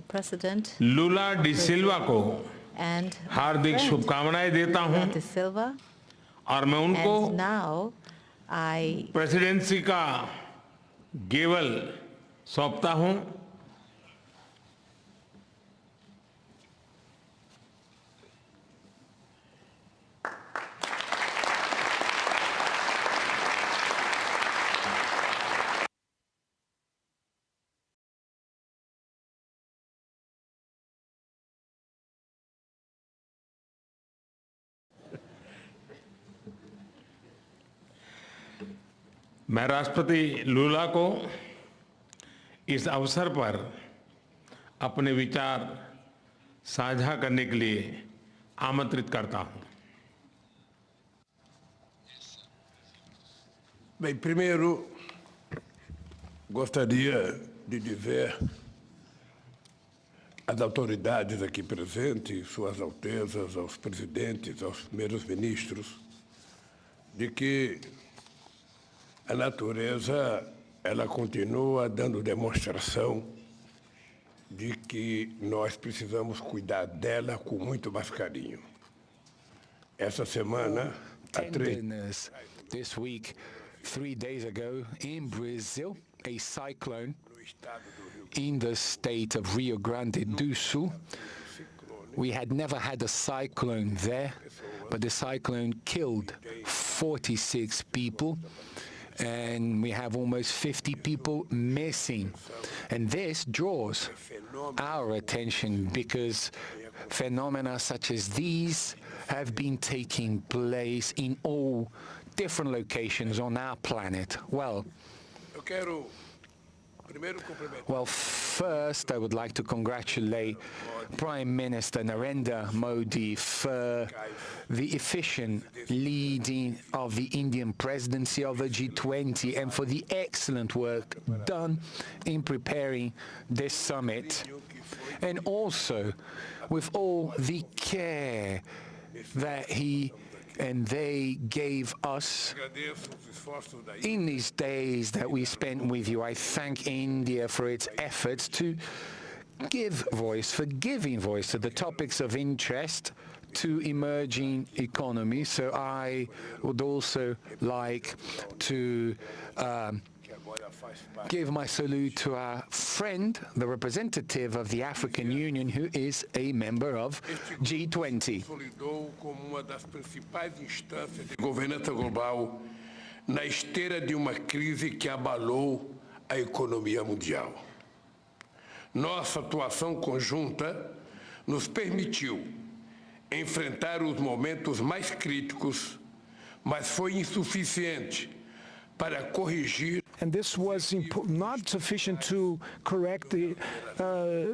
President Lula da सिल्वा को and हार्दिक शुभकामनाएं देता हूं De Silva. और मैं उनको And now I प्रेसिडेंसी का गेवल सौंपता हूं। मैं राष्ट्रपति लूला को इस अवसर पर अपने विचार साझा करने के लिए आमंत्रित करता हूं। Bem, primeiro, gostaria de dizer às autoridades aqui presentes, suas altezas, aos presidentes, aos primeiros ministros, de que a natureza ela continua dando demonstração de que nós precisamos cuidar dela com muito mais carinho. Essa semana, this week, 3 days ago, in Brazil, a cyclone in the state of Rio Grande do Sul. We had never had a cyclone there, but the cyclone killed 46 people. And we have almost 50 people missing. And this draws our attention because phenomena such as these have been taking place in all different locations on our planet. Well, first I would like to congratulate Prime Minister Narendra Modi for the efficient leading of the Indian presidency of the G20 and for the excellent work done in preparing this summit, and also with all the care that he and they gave us in these days that we spent with you. I thank India for its efforts to give voice, for giving voice to the topics of interest to emerging economies. So I would also like to give my salute to our friend, the representative of the African Union, who is a member of G20. Como uma das principais instâncias de governança global na esteira de uma crise que abalou a economia mundial. Nossa atuação conjunta nos permitiu enfrentar os momentos mais críticos, mas foi insuficiente para corrigir. And this was not sufficient to correct the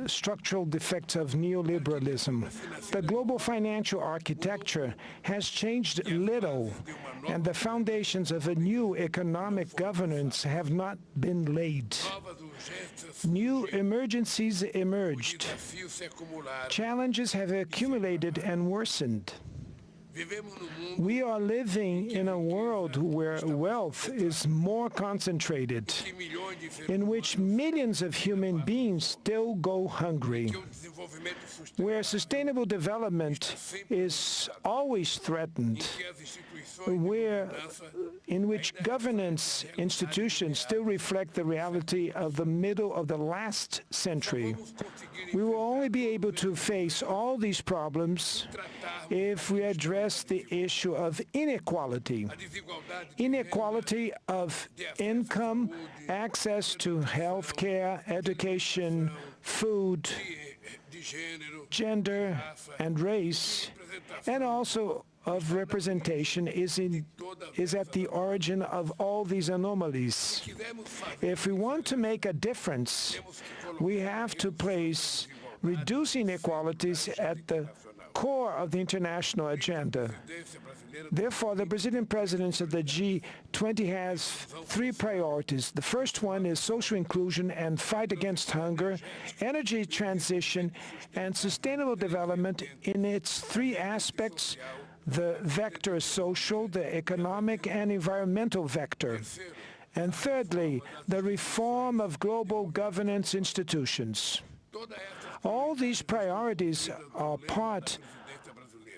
structural defects of neoliberalism. The global financial architecture has changed little, and the foundations of a new economic governance have not been laid. New emergencies emerged. Challenges have accumulated and worsened. We are living in a world where wealth is more concentrated, in which millions of human beings still go hungry, where sustainable development is always threatened, in which governance institutions still reflect the reality of the middle of the last century. We will only be able to face all these problems if we address the issue of inequality of income, access to health care, education, food, gender, and race, and also of representation is at the origin of all these anomalies. If we want to make a difference, we have to place reducing inequalities at the core of the international agenda. Therefore, the Brazilian presidency of the G20 has 3 priorities. The first one is social inclusion and fight against hunger, energy transition, and sustainable development in its 3 aspects: the vector social, the economic, and environmental vector. And thirdly, the reform of global governance institutions. All these priorities are part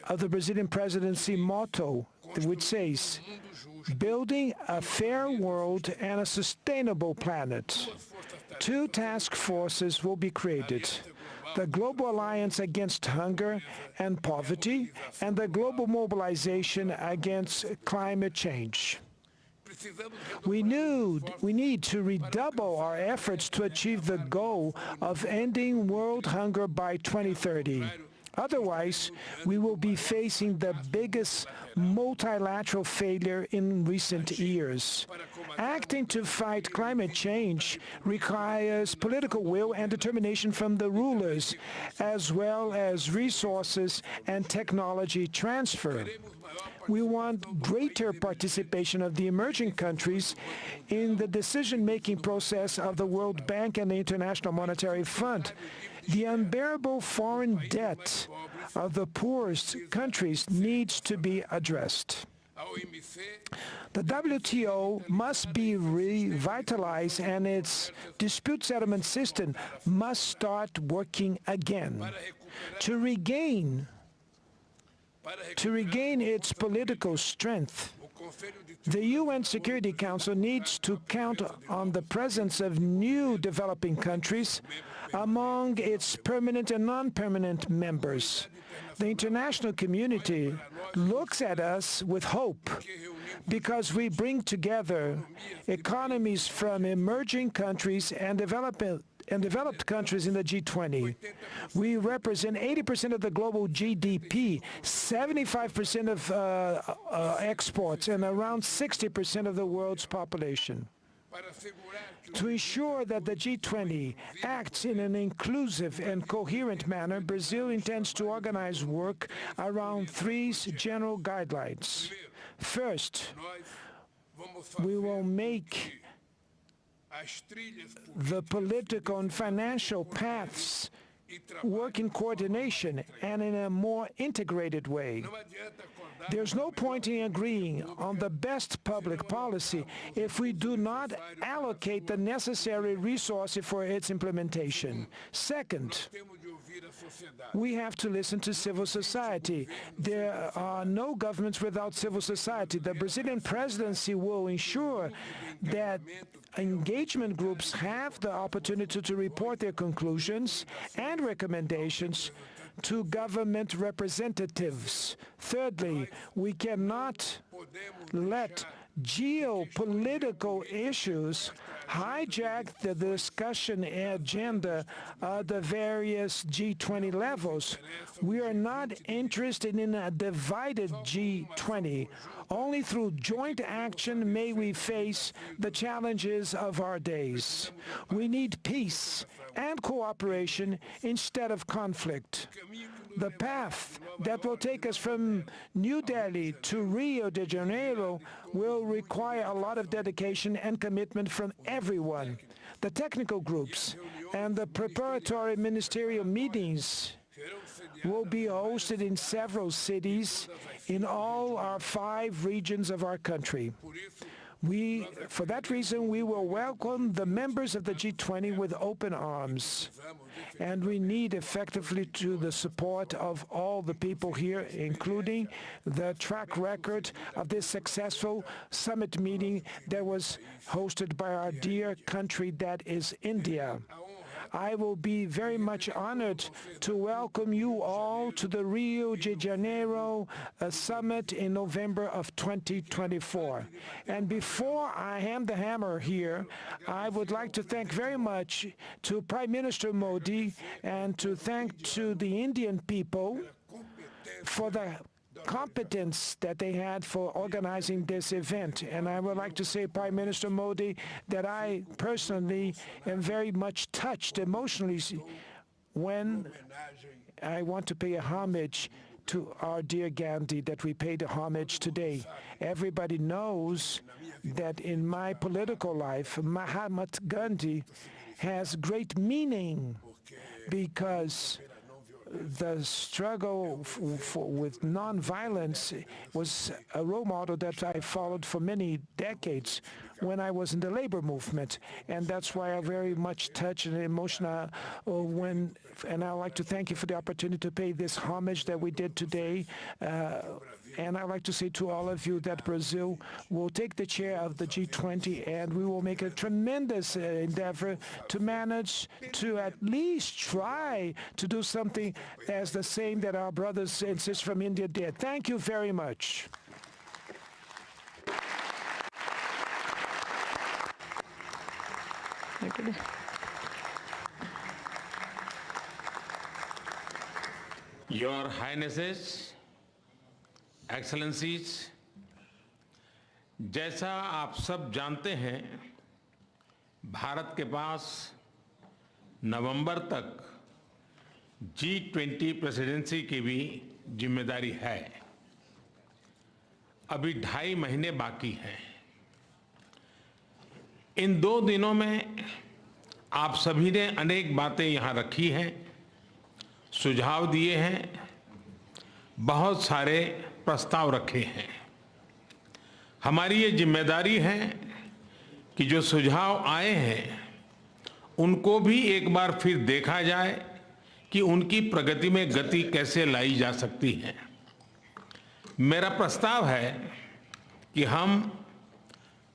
of the Brazilian presidency motto, which says, building a fair world and a sustainable planet. Two task forces will be created: the Global Alliance Against Hunger and Poverty and the Global Mobilization Against Climate Change. We need to redouble our efforts to achieve the goal of ending world hunger by 2030. Otherwise, we will be facing the biggest multilateral failure in recent years. Acting to fight climate change requires political will and determination from the rulers, as well as resources and technology transfer. We want greater participation of the emerging countries in the decision-making process of the World Bank and the International Monetary Fund. The unbearable foreign debt of the poorest countries needs to be addressed. The WTO must be revitalized and its dispute settlement system must start working again. To regain its political strength, the UN Security Council needs to count on the presence of new developing countries among its permanent and non-permanent members. The international community looks at us with hope because we bring together economies from emerging countries and developed countries in the G20. We represent 80% of the global GDP, 75% of exports, and around 60% of the world's population. To ensure that the G20 acts in an inclusive and coherent manner, Brazil intends to organize work around three general guidelines. First, we will make the political and financial paths work in coordination and in a more integrated way. There's no point in agreeing on the best public policy if we do not allocate the necessary resources for its implementation. Second, we have to listen to civil society. There are no governments without civil society. The Brazilian presidency will ensure that engagement groups have the opportunity to report their conclusions and recommendations to government representatives. Thirdly, we cannot let geopolitical issues hijack the discussion agenda of the various G20 levels. We are not interested in a divided G20. Only through joint action may we face the challenges of our days. We need peace and cooperation instead of conflict. The path that will take us from New Delhi to Rio de Janeiro will require a lot of dedication and commitment from everyone. The technical groups and the preparatory ministerial meetings will be hosted in several cities in all our 5 regions of our country. For that reason, we will welcome the members of the G20 with open arms. And we need effectively the support of all the people here, including the track record of this successful summit meeting that was hosted by our dear country, that is India. I will be very much honored to welcome you all to the Rio de Janeiro summit in November of 2024. And before I hand the hammer here, I would like to thank very much to Prime Minister Modi and to thank to the Indian people for the competence that they had for organizing this event. And I would like to say, Prime Minister Modi, that I personally am very much touched emotionally when I want to pay a homage to our dear Gandhi, that we paid a homage today. Everybody knows that in my political life, Mahatma Gandhi has great meaning because the struggle with nonviolence was a role model that I followed for many decades when I was in the labor movement. And that's why I'm very much touched and emotional and I'd like to thank you for the opportunity to pay this homage that we did today. And I'd like to say to all of you that Brazil will take the chair of the G20 and we will make a tremendous endeavor to manage to at least try to do something as the same that our brothers and sisters from India did. Thank you very much. Your Highnesses, Excellencies, जैसा आप सब जानते हैं, भारत के पास नवंबर तक G20 presidency की भी जिम्मेदारी है। अभी 2.5 महीने बाकी हैं। इन 2 दिनों में आप सभी ने अनेक बातें यहाँ रखी हैं, सुझाव दिए हैं, बहुत सारे प्रस्ताव रखे हैं। हमारी ये जिम्मेदारी है कि जो सुझाव आए हैं उनको भी एक बार फिर देखा जाए कि उनकी प्रगति में गति कैसे लाई जा सकती है। मेरा प्रस्ताव है कि हम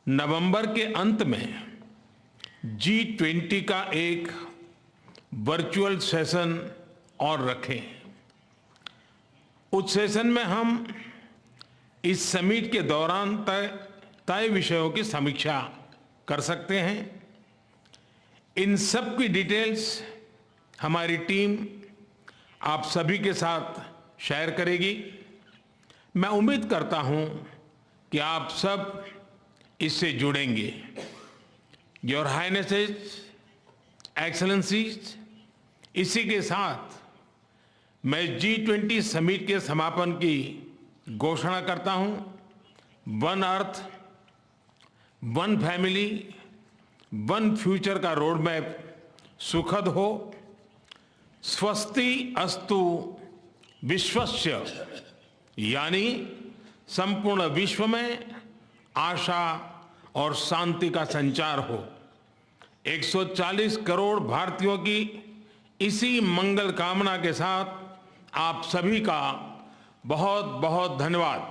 नवंबर के अंत में G20 का एक वर्चुअल सेशन और रखें। उस सेशन में हम इस समिट के दौरान तय विषयों की समीक्षा कर सकते हैं। इन सब की डिटेल्स हमारी टीम आप सभी के साथ शेयर करेगी। मैं उम्मीद करता हूं कि आप सब इससे जुड़ेंगे। योर हाइनेसेस, एक्सेलेंसीज, इसी के साथ मैं G20 समिट के समापन की घोषणा करता हूं। One earth, one family, one future का रोड मैप सुखद हो। स्वस्ति अस्तु विश्वस्य, यानी संपूर्ण विश्व में आशा और शांति का संचार हो। 140 करोड़ भारतीयों की इसी मंगल कामना के साथ आप सभी का बहुत बहुत धन्यवाद।